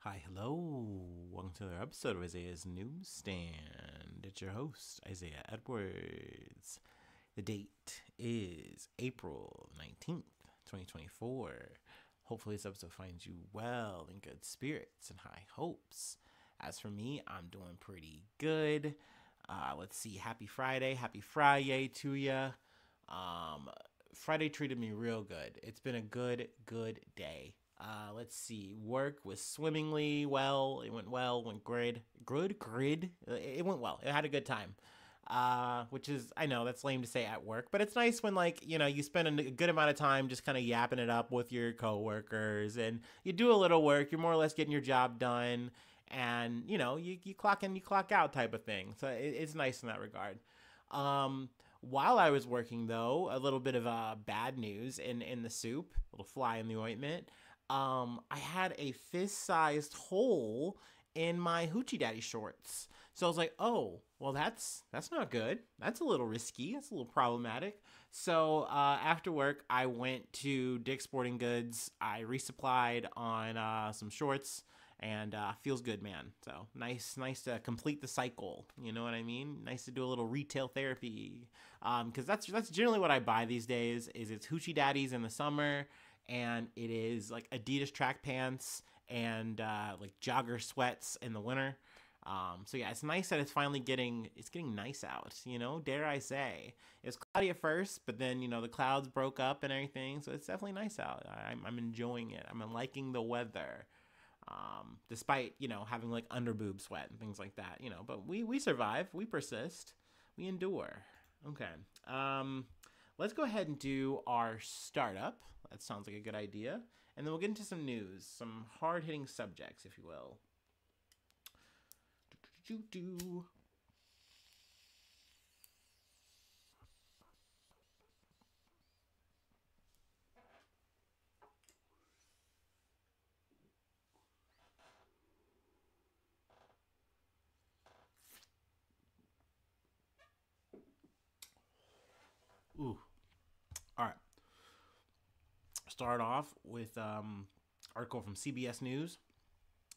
Hi, hello. Welcome to another episode of Isaiah's Newsstand. It's your host, Isaiah Edwards. The date is April 19th, 2024. Hopefully, this episode finds you well, in good spirits, and high hopes. As for me, I'm doing pretty good. Let's see. Happy Friday. Happy Friday to ya. Friday treated me real good. It's been a good day. Let's see. Work was swimmingly well. It went well. Went grid. It went well. It had a good time. Which is, I know that's lame to say at work, but it's nice when you spend a good amount of time just kind of yapping it up with your coworkers and you do a little work. You're more or less getting your job done, and you clock in, you clock out type of thing. So it's nice in that regard. While I was working, though, a little bit of bad news in the soup, a little fly in the ointment. I had a fist-sized hole in my hoochie daddy shorts. So I was like, oh, well, that's not good. That's a little risky. That's a little problematic. So after work, I went to Dick's Sporting Goods. I resupplied on some shorts, and feels good, man. So nice to complete the cycle. You know what I mean? Nice to do a little retail therapy. Because that's generally what I buy these days. Is it's hoochie daddies in the summer, and it is like Adidas track pants and like jogger sweats in the winter. So yeah, it's nice that it's finally getting nice out. Dare I say, it was cloudy at first, but then the clouds broke up and everything, so it's definitely nice out. I'm enjoying it. I'm liking the weather. Despite having like under boob sweat and things like that. But we survive, we persist, we endure. Okay. Let's go ahead and do our startup. That sounds like a good idea. And then we'll get into some news, some hard-hitting subjects, if you will. Ooh. All right. Start off with article from CBS News.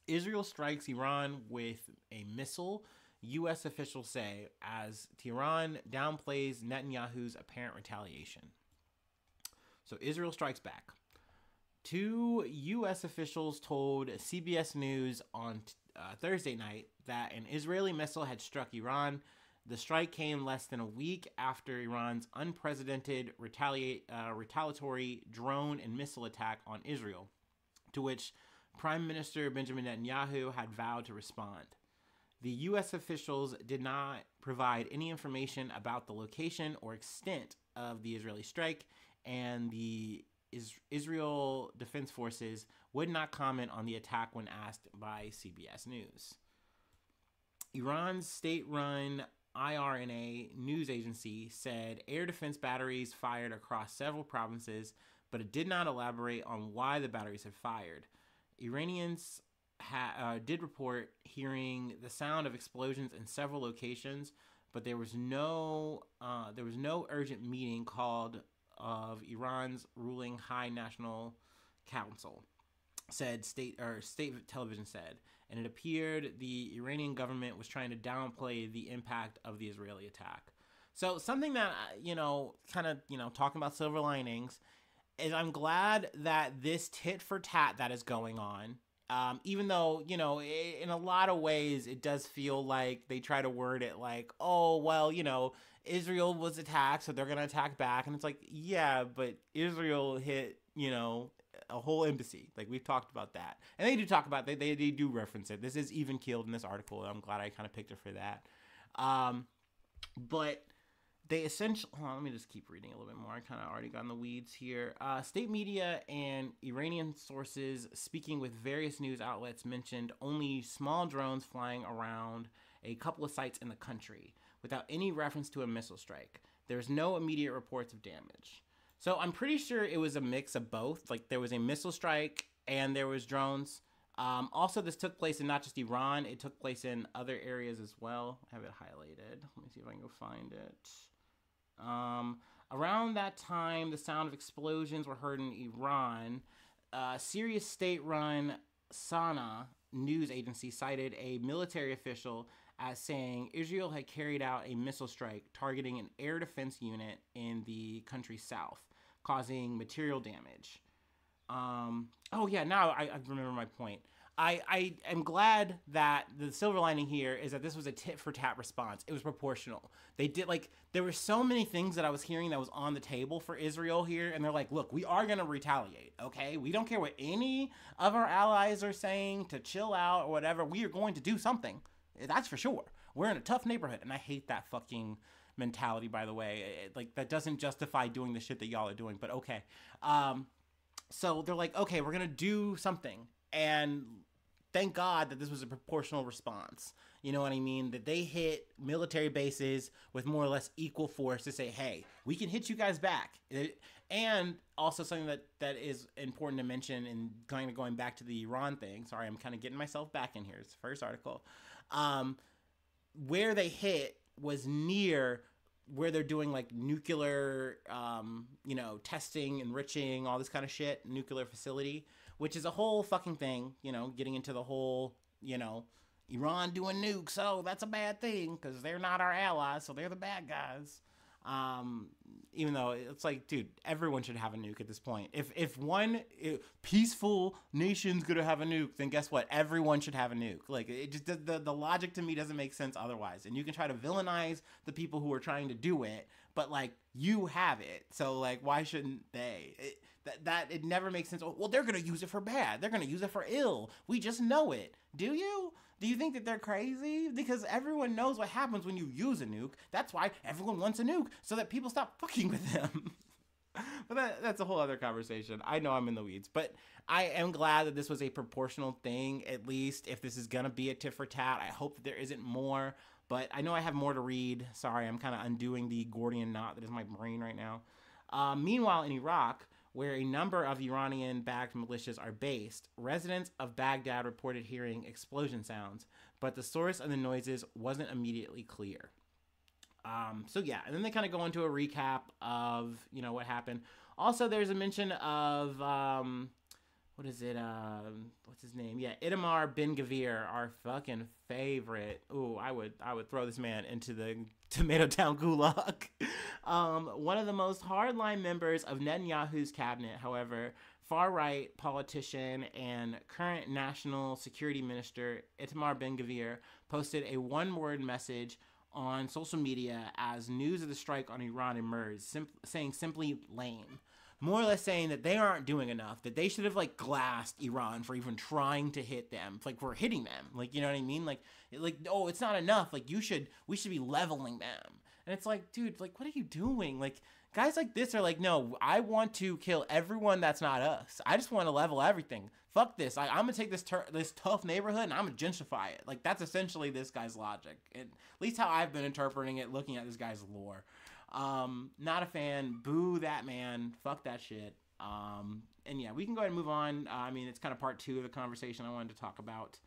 Israel strikes Iran with a missile, U.S. officials say, as Tehran downplays Netanyahu's apparent retaliation. So Israel strikes back. Two U.S. officials told CBS News on Thursday night that an Israeli missile had struck Iran. The strike came less than a week after Iran's unprecedented retaliatory drone and missile attack on Israel, to which Prime Minister Benjamin Netanyahu had vowed to respond. The U.S. officials did not provide any information about the location or extent of the Israeli strike, and the Israel Defense Forces would not comment on the attack when asked by CBS News. Iran's state-run IRNA news agency said air defense batteries fired across several provinces, but it did not elaborate on why the batteries had fired. Iranians did report hearing the sound of explosions in several locations, but there was no urgent meeting called of Iran's ruling High National Council, said state television said, and it appeared the Iranian government was trying to downplay the impact of the Israeli attack. So something that talking about silver linings is I'm glad that this tit for tat that is going on, even though in a lot of ways it does feel like they try to word it like, oh well, Israel was attacked, so they're gonna attack back, and it's like, yeah, but Israel hit a whole embassy. Like, we've talked about that, and they do talk about they do reference it. This is even keeled in this article, and I'm glad I kind of picked it for that. But they essentially, let me just keep reading a little bit more. I kind of already got in the weeds here. State media and Iranian sources speaking with various news outlets mentioned only small drones flying around a couple of sites in the country without any reference to a missile strike. There's no immediate reports of damage. So I'm pretty sure it was a mix of both. Like, there was a missile strike and there was drones. Also, this took place in not just Iran. It took place in other areas as well. I have it highlighted. Let me see if I can go find it. Around that time, the sound of explosions were heard in Iran. Syria's state-run Sana news agency cited a military official as saying Israel had carried out a missile strike targeting an air defense unit in the country's south, causing material damage. Oh yeah, now I remember my point. I am glad that the silver lining here is that this was a tit for tat response. It was proportional. They did, like, there were so many things that I was hearing that was on the table for Israel here, and they're like, look, we are gonna retaliate, okay? We don't care what any of our allies are saying to chill out or whatever. We are going to do something. That's for sure. We're in a tough neighborhood, and I hate that fucking mentality, by the way. Like, that doesn't justify doing the shit that y'all are doing, but okay. So they're like, okay, we're gonna do something, and thank God that this was a proportional response. You know what I mean? That they hit military bases with more or less equal force to say, hey, we can hit you guys back. And also something that is important to mention, and kind of going back to the Iran thing. Sorry, I'm kind of getting myself back in here. It's the first article. Where they hit was near where they're doing like nuclear, testing, enriching, all this kind of shit, nuclear facility, which is a whole fucking thing, getting into the whole, Iran doing nukes. Oh, that's a bad thing because they're not our allies, so they're the bad guys. Even though it's like, dude, everyone should have a nuke at this point. If one peaceful nation's gonna have a nuke, then guess what? Everyone should have a nuke. Like, it just the logic to me doesn't make sense otherwise. And you can try to villainize the people who are trying to do it, but like, you have it, so like, why shouldn't they? It never makes sense. Well, they're gonna use it for bad. They're gonna use it for ill. We just know it. Do you? Do you think that they're crazy? Because everyone knows what happens when you use a nuke. That's why everyone wants a nuke, so that people stop fucking with them. But that's a whole other conversation. I know I'm in the weeds, but I am glad that this was a proportional thing, at least. If this is going to be a tit for tat, I hope that there isn't more. But I know I have more to read. Sorry, I'm kind of undoing the Gordian knot that is my brain right now. Meanwhile, in Iraq, where a number of Iranian-backed militias are based, residents of Baghdad reported hearing explosion sounds, but the source of the noises wasn't immediately clear. So yeah, and then they kind of go into a recap of, what happened. Also, there's a mention of, what's his name? Yeah, Itamar Ben-Gvir, our fucking favorite. Ooh, I would throw this man into the Tomato Town gulag. One of the most hardline members of Netanyahu's cabinet, however, far-right politician and current national security minister Itamar Ben-Gvir posted a one-word message on social media as news of the strike on Iran emerged, saying simply lame. More or less saying that they aren't doing enough, that they should have, like, glassed Iran for even trying to hit them, like, for hitting them. Like, you know what I mean? Like, oh, it's not enough. Like, we should be leveling them. And it's like, dude, like, what are you doing? Like, guys like this are like, no, I want to kill everyone that's not us. I just want to level everything. Fuck this. I'm going to take this tough neighborhood and I'm going to gentrify it. Like, that's essentially this guy's logic. At least how I've been interpreting it, looking at this guy's lore. Not a fan. Boo that man. Fuck that shit. And yeah, we can go ahead and move on. I mean, it's kind of part 2 of the conversation I wanted to talk about.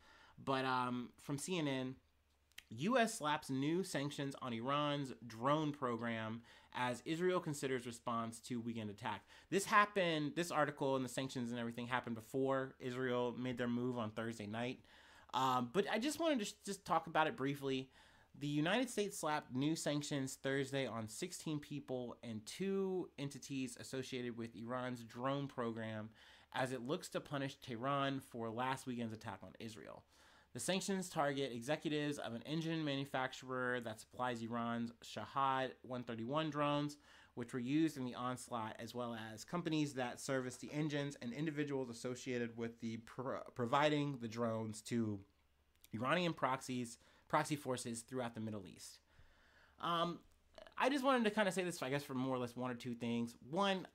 But from CNN, U.S. slaps new sanctions on Iran's drone program as Israel considers response to weekend attack. This article and the sanctions and everything happened before Israel made their move on Thursday night. But I just wanted to just talk about it briefly. The United States slapped new sanctions Thursday on 16 people and 2 entities associated with Iran's drone program as it looks to punish Tehran for last weekend's attack on Israel. The sanctions target executives of an engine manufacturer that supplies Iran's Shahad 131 drones, which were used in the onslaught, as well as companies that service the engines and individuals associated with the providing the drones to Iranian proxy forces throughout the Middle East. I just wanted to kind of say this, I guess, for more or less 1 or 2 things. One,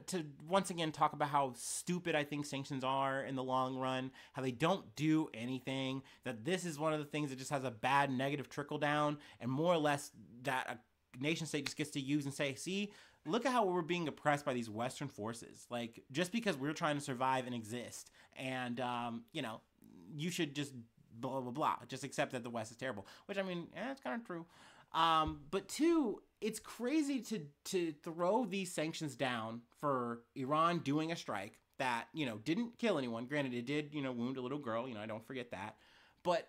to once again talk about how stupid I think sanctions are in the long run, how they don't do anything, that this is one of the things that just has a bad negative trickle down, and more or less that a nation state just gets to use and say, see, look at how we're being oppressed by these Western forces. Like, just because we're trying to survive and exist, and, you should just blah, blah, blah. Just accept that the West is terrible. Which, I mean, it's kind of true. But 2, it's crazy to throw these sanctions down for Iran doing a strike, that, didn't kill anyone. Granted, it did, wound a little girl. I don't forget that. But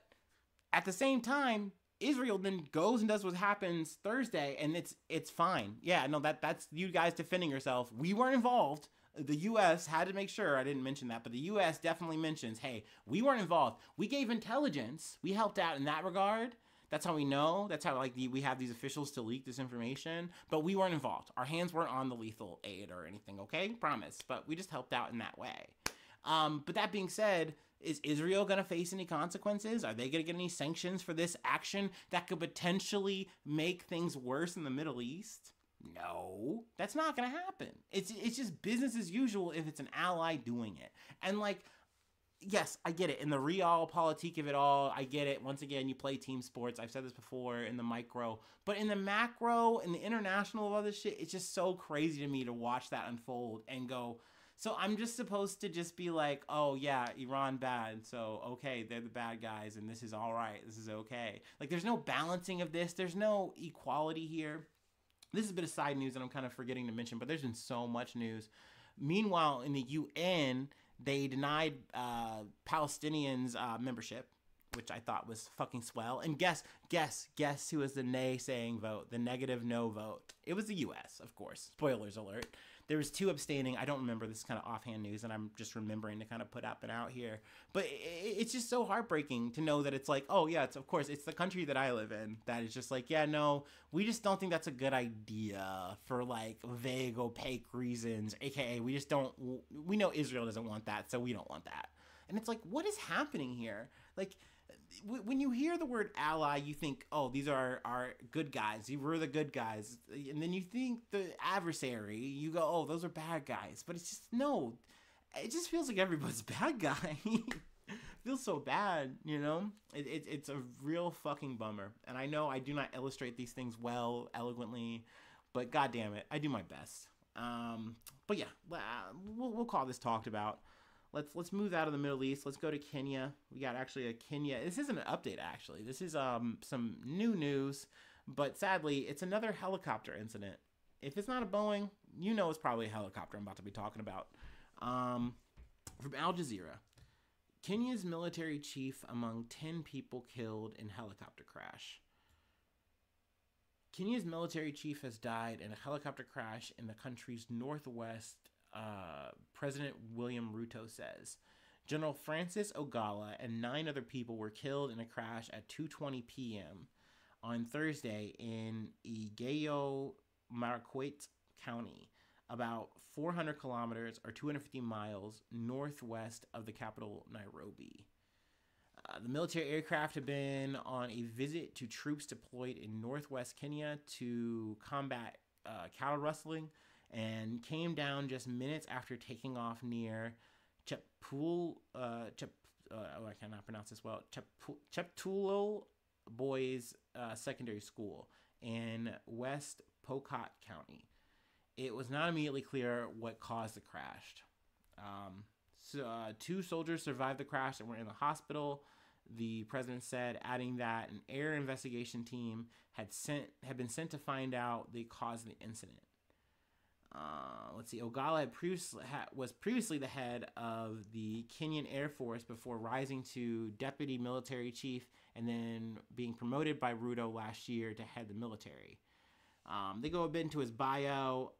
at the same time, Israel then goes and does what happens Thursday, and it's fine. Yeah, no, that's you guys defending yourself. We weren't involved. The U.S. had to make sure, I didn't mention that, but the U.S. definitely mentions, hey, we weren't involved. We gave intelligence. We helped out in that regard. That's how we know. That's how we have these officials to leak this information. But we weren't involved. Our hands weren't on the lethal aid or anything, okay? Promise. But we just helped out in that way. But that being said, is Israel going to face any consequences? Are they going to get any sanctions for this action that could potentially make things worse in the Middle East? No, that's not going to happen. It's just business as usual if it's an ally doing it. And yes, I get it. In the realpolitik of it all, I get it. Once again, you play team sports. I've said this before in the micro. But in the macro, in the international of all this shit, it's just so crazy to me to watch that unfold and go, so I'm just supposed to just be like, oh, yeah, Iran bad. So, okay, they're the bad guys, and this is all right. This is okay. There's no balancing of this. There's no equality here. This is a bit of side news that I'm kind of forgetting to mention, but there's been so much news. Meanwhile, in the UN, they denied Palestinians membership, which I thought was fucking swell. And guess who was the nay-saying vote, the negative no vote? It was the U.S., of course. Spoilers alert. There was 2 abstaining. I don't remember. This is kind of offhand news, and I'm just remembering to kind of put up and out here. But it's just so heartbreaking to know that it's like, oh, yeah, it's the country that I live in that is just like, yeah, no, we just don't think that's a good idea for, vague, opaque reasons, a.k.a. we know Israel doesn't want that, so we don't want that. And it's like, what is happening here? When you hear the word ally, you think, oh, these are our good guys. We're the good guys. And then you think the adversary, you go, oh, those are bad guys. But it's just, no. It just feels like everybody's bad guy. Feels so bad, It's a real fucking bummer. And I know I do not illustrate these things well, eloquently. But God damn it, I do my best. But yeah, we'll call this talked about. Let's move out of the Middle East. Let's go to Kenya. We got actually a Kenya. This isn't an update, actually. This is some new news, but sadly, it's another helicopter incident. If it's not a Boeing, it's probably a helicopter I'm about to be talking about. From Al Jazeera, Kenya's military chief among 10 people killed in helicopter crash. Kenya's military chief has died in a helicopter crash in the country's northwest. President William Ruto says General Francis Ogolla and 9 other people were killed in a crash at 2:20 p.m. on Thursday in Ogolla, Marakwet County, about 400 kilometers or 250 miles northwest of the capital, Nairobi. The military aircraft had been on a visit to troops deployed in northwest Kenya to combat cattle rustling, and came down just minutes after taking off near I cannot pronounce this well, Cheptulo Boys Secondary School in West Pokot County. It was not immediately clear what caused the crash. 2 soldiers survived the crash and were in the hospital, the president said, adding that an air investigation team had been sent to find out the cause of the incident. Let's see. Ogolla was previously the head of the Kenyan Air Force before rising to deputy military chief and then being promoted by Ruto last year to head the military. They go a bit into his bio.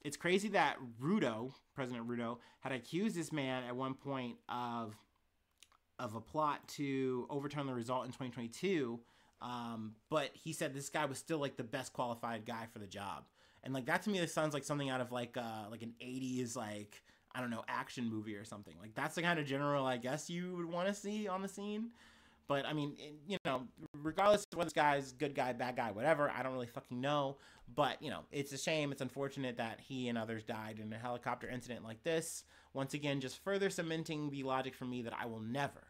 It's crazy that President Ruto, had accused this man at one point of a plot to overturn the result in 2022. But he said this guy was still the best qualified guy for the job. And that to me, this sounds like something out of an 80s, I don't know, action movie or something. That's the kind of general, I guess, you would want to see on the scene. But I mean, regardless of whether this guy's good guy, bad guy, whatever, I don't really fucking know. But, it's a shame. It's unfortunate that he and others died in a helicopter incident like this. Once again, just further cementing the logic for me that I will never,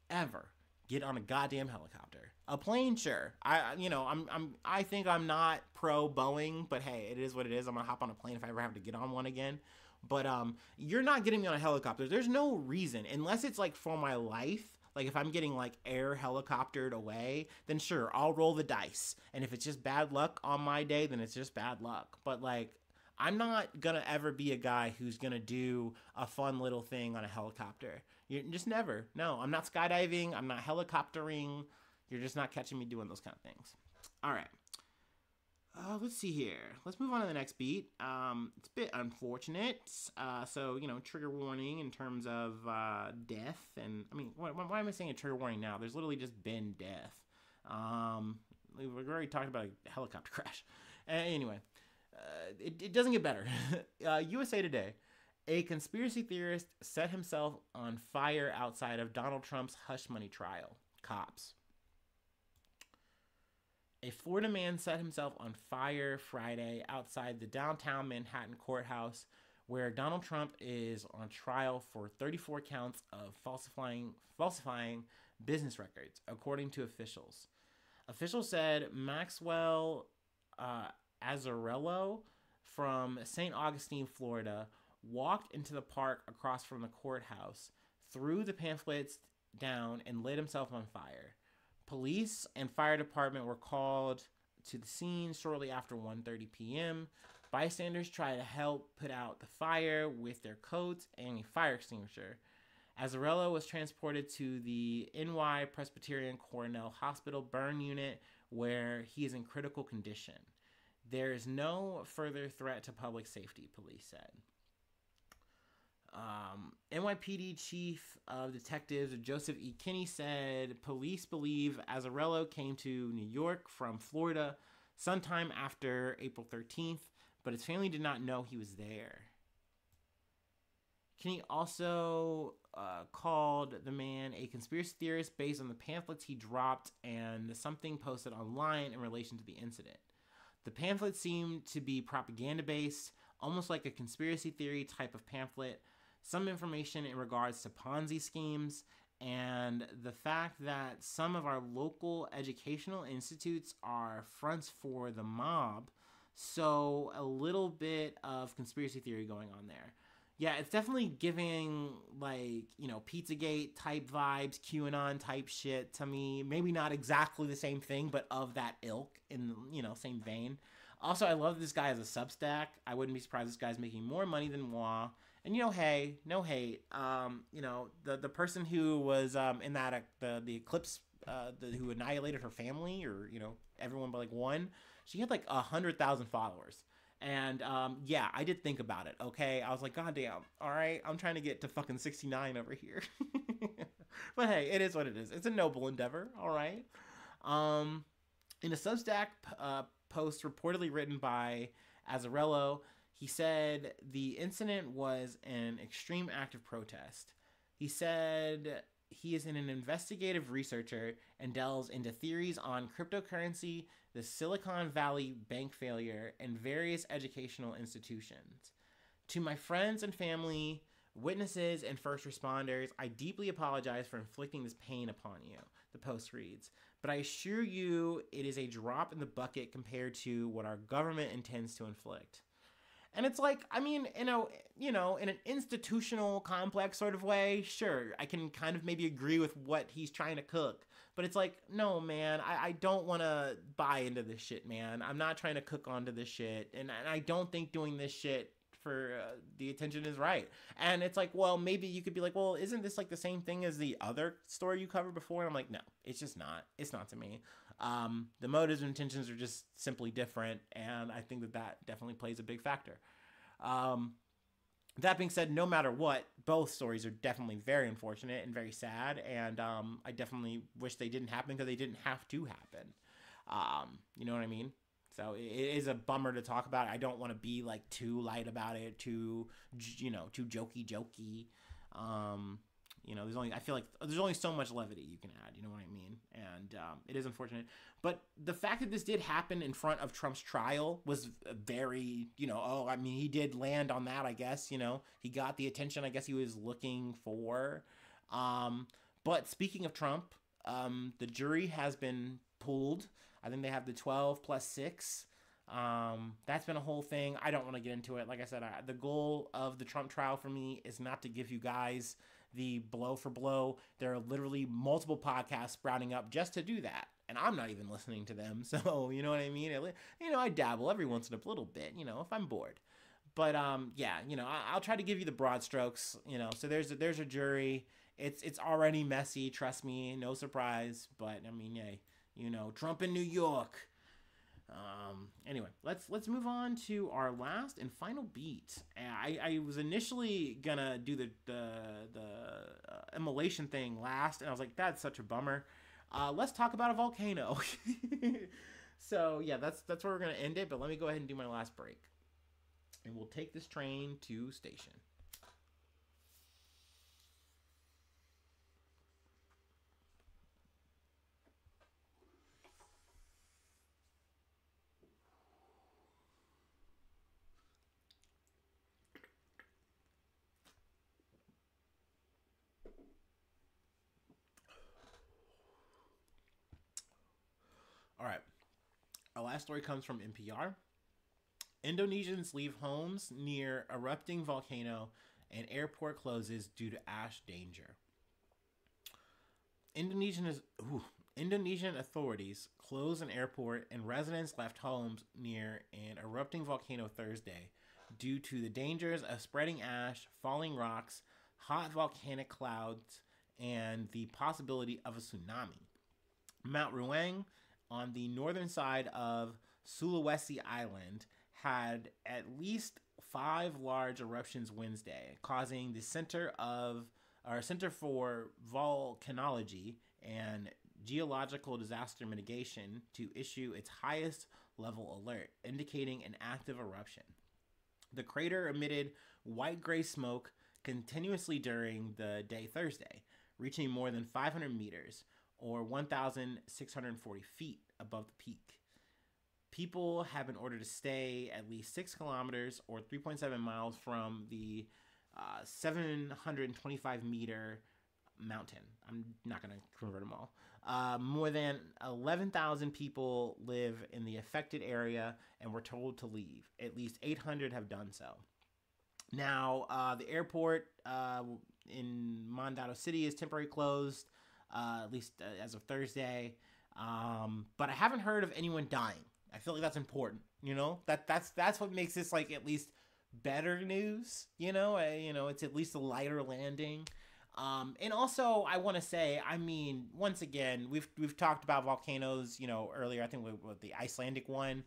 ever get on a goddamn helicopter. A plane, sure. I think I'm not pro Boeing, but hey, it is what it is. I'm gonna hop on a plane if I ever have to get on one again. But you're not getting me on a helicopter. There's no reason, unless it's for my life. If I'm getting air helicoptered away, then sure, I'll roll the dice. And if it's just bad luck on my day, then it's just bad luck. But I'm not gonna ever be a guy who's gonna do a fun little thing on a helicopter. You just never. No, I'm not skydiving. I'm not helicoptering. You're just not catching me doing those kind of things. All right. Let's see here. Let's move on to the next beat. It's a bit unfortunate. So, trigger warning in terms of death. And, I mean, why am I saying a trigger warning now? There's literally just been death. We've already talked about a helicopter crash. Anyway, it doesn't get better. USA Today. A conspiracy theorist set himself on fire outside of Donald Trump's hush money trial. Cops. A Florida man set himself on fire Friday outside the downtown Manhattan courthouse where Donald Trump is on trial for 34 counts of falsifying business records, according to officials. Officials said Maxwell Azzarello from St. Augustine, Florida, walked into the park across from the courthouse, threw the pamphlets down, and lit himself on fire. Police and fire department were called to the scene shortly after 1:30 p.m. Bystanders tried to help put out the fire with their coats and a fire extinguisher. Azzarello was transported to the NY Presbyterian Cornell Hospital burn unit where he is in critical condition. There is no further threat to public safety, police said. NYPD Chief of Detectives Joseph E. Kinney said police believe Azzarello came to New York from Florida sometime after April 13th, but his family did not know he was there. Kinney also called the man a conspiracy theorist based on the pamphlets he dropped and something posted online in relation to the incident. The pamphlet seemed to be propaganda-based, almost like a conspiracy theory type of pamphlet. Some information in regards to Ponzi schemes, and the fact that some of our local educational institutes are fronts for the mob. So a little bit of conspiracy theory going on there. Yeah, it's definitely giving, Pizzagate type vibes, QAnon type shit to me. Maybe not exactly the same thing, but of that ilk in, same vein. Also, I love this guy as a Substack. I wouldn't be surprised this guy's making more money than Moi. And, hey, no hate. The person who was in that, the eclipse, who annihilated her family, or, everyone but, one, she had, 100,000 followers. And, I did think about it, okay? I was like, God damn, all right, I'm trying to get to fucking 69 over here. But, hey, it is what it is. It's a noble endeavor, all right? In a Substack post reportedly written by Azzarello, he said the incident was an extreme act of protest. He said he is an investigative researcher and delves into theories on cryptocurrency, the Silicon Valley bank failure, and various educational institutions. To my friends and family, witnesses, and first responders, I deeply apologize for inflicting this pain upon you, the post reads. But I assure you it is a drop in the bucket compared to what our government intends to inflict. And it's like, I mean, in an institutional complex sort of way, sure, I can kind of maybe agree with what he's trying to cook. But it's like, no, man, I don't want to buy into this shit, man. I'm not trying to cook onto this shit. And I don't think doing this shit for the attention is right. And it's like, well, maybe you could be like, well, isn't this the same thing as the other story you covered before? And I'm like, no, it's just not. It's not to me. The motives and intentions are just simply different, and I think that definitely plays a big factor. That being said, no matter what, both stories are definitely very unfortunate and very sad, and I definitely wish they didn't happen because they didn't have to happen. You know what I mean? So it is a bummer to talk about. I don't want to be too light about it, too jokey. I feel like there's only so much levity you can add, you know what I mean? And it is unfortunate. But the fact that this did happen in front of Trump's trial was very, he did land on that, I guess, he got the attention I guess he was looking for. But speaking of Trump, the jury has been pulled. I think they have the 12 plus 6. That's been a whole thing. I don't want to get into it. Like I said, the goal of the Trump trial for me is not to give you guys the blow for blow. There are literally multiple podcasts sprouting up just to do that, and I'm not even listening to them. So you know what I mean? I dabble every once in a little bit, if I'm bored. But yeah, I'll try to give you the broad strokes. So there's a jury. It's already messy. Trust me, no surprise. But I mean, yeah, Trump in New York. Anyway, let's move on to our last and final beat. I was initially gonna do the immolation thing last, and I was like, that's such a bummer. Let's talk about a volcano. So yeah, that's where we're gonna end it. But let me go ahead and do my last break, and we'll take this train to station. All right. Our last story comes from NPR. Indonesians leave homes near erupting volcano and airport closes due to ash danger. Indonesian authorities closed an airport and residents left homes near an erupting volcano Thursday due to the dangers of spreading ash, falling rocks, hot volcanic clouds, and the possibility of a tsunami. Mount Ruang, on the northern side of Sulawesi Island, had at least 5 large eruptions Wednesday, causing the Center for Volcanology and Geological Disaster Mitigation to issue its highest level alert, indicating an active eruption. The crater emitted white-gray smoke continuously during the day Thursday, reaching more than 500 meters, or 1,640 feet above the peak. People have been ordered to stay at least 6 kilometers or 3.7 miles from the 725-meter mountain. I'm not going to convert them all. More than 11,000 people live in the affected area and were told to leave. At least 800 have done so. Now, the airport in Mandado City is temporarily closed, at least as of Thursday. But I haven't heard of anyone dying. I feel like that's important, that's what makes this like at least better news, it's at least a lighter landing. And also I want to say, I mean, once again, we've talked about volcanoes, earlier, I think with the Icelandic one.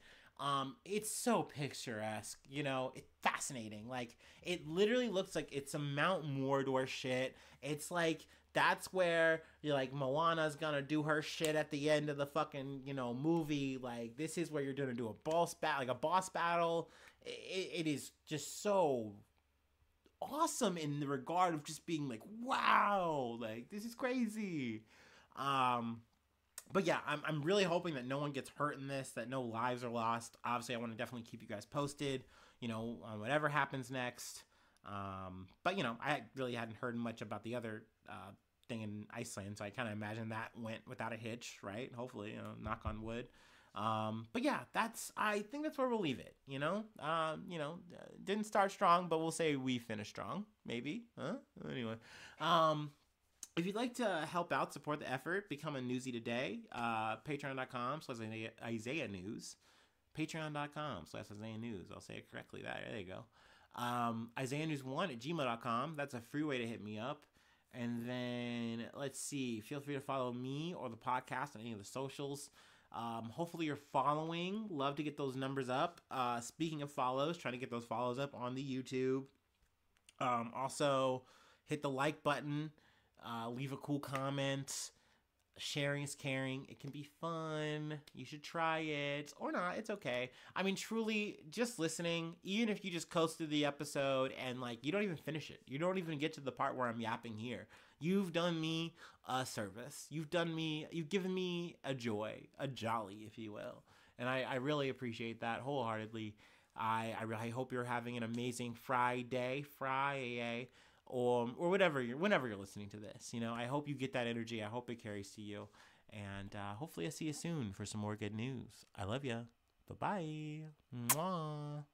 It's so picturesque, it's fascinating. Like, it literally looks like it's a Mount Mordor shit. It's like, that's where you're like, Moana's gonna do her shit at the end of the fucking, movie. Like, this is where you're gonna do a boss battle. It is just so awesome in the regard of just being like, wow, like, this is crazy. But yeah, I'm really hoping that no one gets hurt in this, that no lives are lost. Obviously, I want to definitely keep you guys posted, on whatever happens next. But, I really hadn't heard much about the other thing in Iceland, so I kind of imagine that went without a hitch, right? Hopefully, knock on wood. But yeah, I think that's where we'll leave it, didn't start strong, but we'll say we finished strong, maybe, huh? Anyway, if you'd like to help out, support the effort, become a newsie today, patreon.com/Isaiah News, patreon.com/Isaiah News. I'll say it correctly. There you go. Isaiah News 1@gmail.com. That's a free way to hit me up. And then let's see, feel free to follow me or the podcast on any of the socials. Hopefully you're following. Love to get those numbers up. Speaking of follows, trying to get those follows up on the YouTube. Also hit the like button. Leave a cool comment. Sharing is caring. It can be fun. You should try it. Or not. It's okay. I mean, truly, just listening, even if you just coast through the episode and, like, you don't even finish it. You don't even get to the part where I'm yapping here. You've done me a service. You've given me a joy, a jolly, if you will. And I really appreciate that wholeheartedly. I hope you're having an amazing Friday, or whenever you're listening to this. I hope you get that energy. I hope it carries to you. And hopefully I see you soon for some more good news. I love you. Bye-bye. Mwah.